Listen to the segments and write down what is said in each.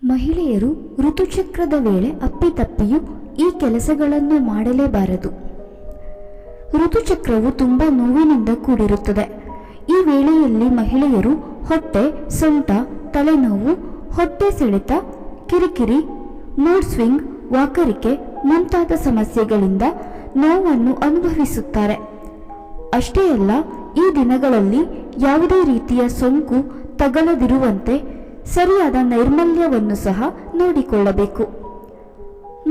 ಮಹಿಳೆಯರು ಋತುಚಕ್ರದ ವೇಳೆ ಅಪ್ಪಿತಪ್ಪಿಯೂ ಈ ಕೆಲಸಗಳನ್ನು ಮಾಡಲೇಬಾರದು. ಋತುಚಕ್ರವು ತುಂಬ ನೋವಿನಿಂದ ಕೂಡಿರುತ್ತದೆ. ಈ ವೇಳೆಯಲ್ಲಿ ಮಹಿಳೆಯರು ಹೊಟ್ಟೆ, ಸೊಂಟ, ತಲೆನೋವು, ಹೊಟ್ಟೆ ಸೆಳೆತ, ಕಿರಿಕಿರಿ, ಮೂಡ್ ಸ್ವಿಂಗ್, ವಾಕರಿಕೆ ಮುಂತಾದ ಸಮಸ್ಯೆಗಳಿಂದ ನೋವನ್ನು ಅನುಭವಿಸುತ್ತಾರೆ. ಅಷ್ಟೇ ಅಲ್ಲ, ಈ ದಿನಗಳಲ್ಲಿ ಯಾವುದೇ ರೀತಿಯ ಸೋಂಕು ತಗಲದಿರುವಂತೆ ಸರಿಯಾದ ನೈರ್ಮಲ್ಯವನ್ನು ಸಹ ನೋಡಿಕೊಳ್ಳಬೇಕು.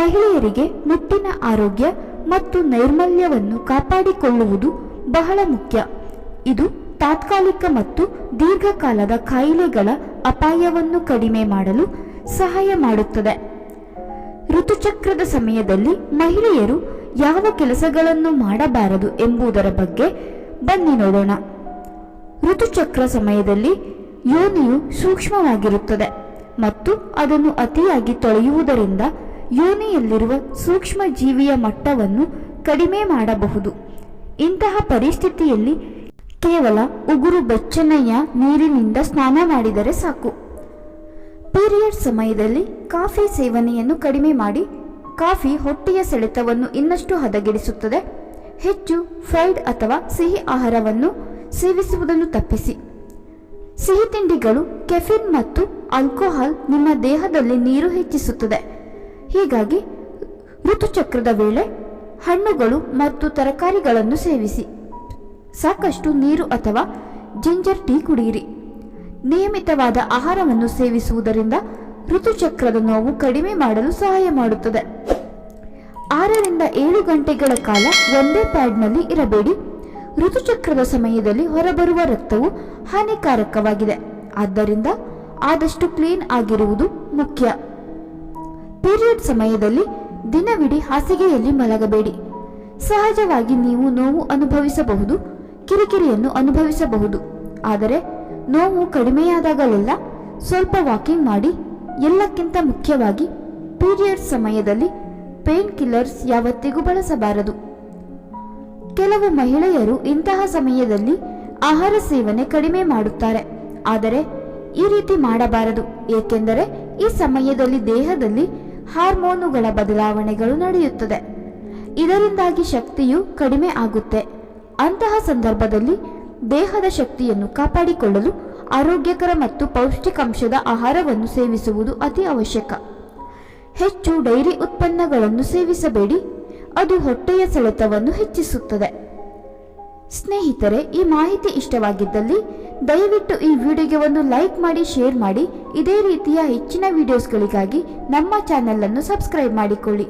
ಮಹಿಳೆಯರಿಗೆ ಮುಟ್ಟಿನ ಆರೋಗ್ಯ ಮತ್ತು ನೈರ್ಮಲ್ಯವನ್ನು ಕಾಪಾಡಿಕೊಳ್ಳುವುದು ಬಹಳ ಮುಖ್ಯ. ಇದು ತಾತ್ಕಾಲಿಕ ಮತ್ತು ದೀರ್ಘಕಾಲದ ಕಾಯಿಲೆಗಳ ಅಪಾಯವನ್ನು ಕಡಿಮೆ ಮಾಡಲು ಸಹಾಯ ಮಾಡುತ್ತದೆ. ಋತುಚಕ್ರದ ಸಮಯದಲ್ಲಿ ಮಹಿಳೆಯರು ಯಾವ ಕೆಲಸಗಳನ್ನು ಮಾಡಬಾರದು ಎಂಬುದರ ಬಗ್ಗೆ ಬನ್ನಿ ನೋಡೋಣ. ಋತುಚಕ್ರ ಸಮಯದಲ್ಲಿ ಯೋನಿಯು ಸೂಕ್ಷ್ಮವಾಗಿರುತ್ತದೆ ಮತ್ತು ಅದನ್ನು ಅತಿಯಾಗಿ ತೊಳೆಯುವುದರಿಂದ ಯೋನಿಯಲ್ಲಿರುವ ಸೂಕ್ಷ್ಮ ಜೀವಿಯ ಮಟ್ಟವನ್ನು ಕಡಿಮೆ ಮಾಡಬಹುದು. ಇಂತಹ ಪರಿಸ್ಥಿತಿಯಲ್ಲಿ ಕೇವಲ ಉಗುರು ಬೆಚ್ಚನೆಯ ನೀರಿನಿಂದ ಸ್ನಾನ ಮಾಡಿದರೆ ಸಾಕು. ಪೀರಿಯಡ್ ಸಮಯದಲ್ಲಿ ಕಾಫಿ ಸೇವನೆಯನ್ನು ಕಡಿಮೆ ಮಾಡಿ. ಕಾಫಿ ಹೊಟ್ಟೆಯ ಸೆಳೆತವನ್ನು ಇನ್ನಷ್ಟು ಹದಗೆಡಿಸುತ್ತದೆ. ಹೆಚ್ಚು ಫ್ರೈಡ್ ಅಥವಾ ಸಿಹಿ ಆಹಾರವನ್ನು ಸೇವಿಸುವುದನ್ನು ತಪ್ಪಿಸಿ. ಸಿಹಿ ತಿಂಡಿಗಳು, ಕೆಫಿನ್ ಮತ್ತು ಆಲ್ಕೋಹಾಲ್ ನಿಮ್ಮ ದೇಹದಲ್ಲಿ ನೀರು ಹೆಚ್ಚಿಸುತ್ತದೆ. ಹೀಗಾಗಿ ಋತುಚಕ್ರದ ವೇಳೆ ಹಣ್ಣುಗಳು ಮತ್ತು ತರಕಾರಿಗಳನ್ನು ಸೇವಿಸಿ. ಸಾಕಷ್ಟು ನೀರು ಅಥವಾ ಜಿಂಜರ್ ಟೀ ಕುಡಿಯಿರಿ. ನಿಯಮಿತವಾದ ಆಹಾರವನ್ನು ಸೇವಿಸುವುದರಿಂದ ಋತುಚಕ್ರದ ನೋವು ಕಡಿಮೆ ಮಾಡಲು ಸಹಾಯ ಮಾಡುತ್ತದೆ. 6 ರಿಂದ 7 ಗಂಟೆಗಳ ಕಾಲ ಒಂದೇ ಪ್ಯಾಡ್ನಲ್ಲಿ ಇರಬೇಡಿ. ಋತುಚಕ್ರದ ಸಮಯದಲ್ಲಿ ಹೊರಬರುವ ರಕ್ತವು ಹಾನಿಕಾರಕವಾಗಿದೆ. ಆದ್ದರಿಂದ ಆದಷ್ಟು ಕ್ಲೀನ್ ಆಗಿರುವುದು ಮುಖ್ಯ. ಪೀರಿಯಡ್ ಸಮಯದಲ್ಲಿ ದಿನವಿಡೀ ಹಾಸಿಗೆಯಲ್ಲಿ ಮಲಗಬೇಡಿ. ಸಹಜವಾಗಿ ನೀವು ನೋವು ಅನುಭವಿಸಬಹುದು, ಕಿರಿಕಿರಿಯನ್ನು ಅನುಭವಿಸಬಹುದು. ಆದರೆ ನೋವು ಕಡಿಮೆಯಾದಾಗಲೆಲ್ಲ ಸ್ವಲ್ಪ ವಾಕಿಂಗ್ ಮಾಡಿ. ಎಲ್ಲಕ್ಕಿಂತ ಮುಖ್ಯವಾಗಿ ಪೀರಿಯಡ್ ಸಮಯದಲ್ಲಿ ಪೇನ್ ಕಿಲ್ಲರ್ಸ್ ಯಾವತ್ತಿಗೂ ಬಳಸಬಾರದು. ಕೆಲವು ಮಹಿಳೆಯರು ಇಂತಹ ಸಮಯದಲ್ಲಿ ಆಹಾರ ಸೇವನೆ ಕಡಿಮೆ ಮಾಡುತ್ತಾರೆ. ಆದರೆ ಈ ರೀತಿ ಮಾಡಬಾರದು, ಏಕೆಂದರೆ ಈ ಸಮಯದಲ್ಲಿ ದೇಹದಲ್ಲಿ ಹಾರ್ಮೋನುಗಳ ಬದಲಾವಣೆಗಳು ನಡೆಯುತ್ತದೆ. ಇದರಿಂದಾಗಿ ಶಕ್ತಿಯು ಕಡಿಮೆ ಆಗುತ್ತೆ. ಅಂತಹ ಸಂದರ್ಭದಲ್ಲಿ ದೇಹದ ಶಕ್ತಿಯನ್ನು ಕಾಪಾಡಿಕೊಳ್ಳಲು ಆರೋಗ್ಯಕರ ಮತ್ತು ಪೌಷ್ಟಿಕಾಂಶದ ಆಹಾರವನ್ನು ಸೇವಿಸುವುದು ಅತಿ ಅವಶ್ಯಕ. ಹೆಚ್ಚು ಡೈರಿ ಉತ್ಪನ್ನಗಳನ್ನು ಸೇವಿಸಬೇಡಿ, ಅದು ಹೊಟ್ಟೆಯ ಸೆಳೆತವನ್ನು ಹೆಚ್ಚಿಸುತ್ತದೆ. ಸ್ನೇಹಿತರೆ, ಈ ಮಾಹಿತಿ ಇಷ್ಟವಾಗಿದ್ದಲ್ಲಿ ದಯವಿಟ್ಟು ಈ ವಿಡಿಯೋಗೆ ಒಂದು ಲೈಕ್ ಮಾಡಿ, ಶೇರ್ ಮಾಡಿ. ಇದೇ ರೀತಿಯ ಹೆಚ್ಚಿನ ವಿಡಿಯೋಸ್ಗಳಿಗಾಗಿ ನಮ್ಮ ಚಾನೆಲ್ ಅನ್ನು ಸಬ್ಸ್ಕ್ರೈಬ್ ಮಾಡಿಕೊಳ್ಳಿ.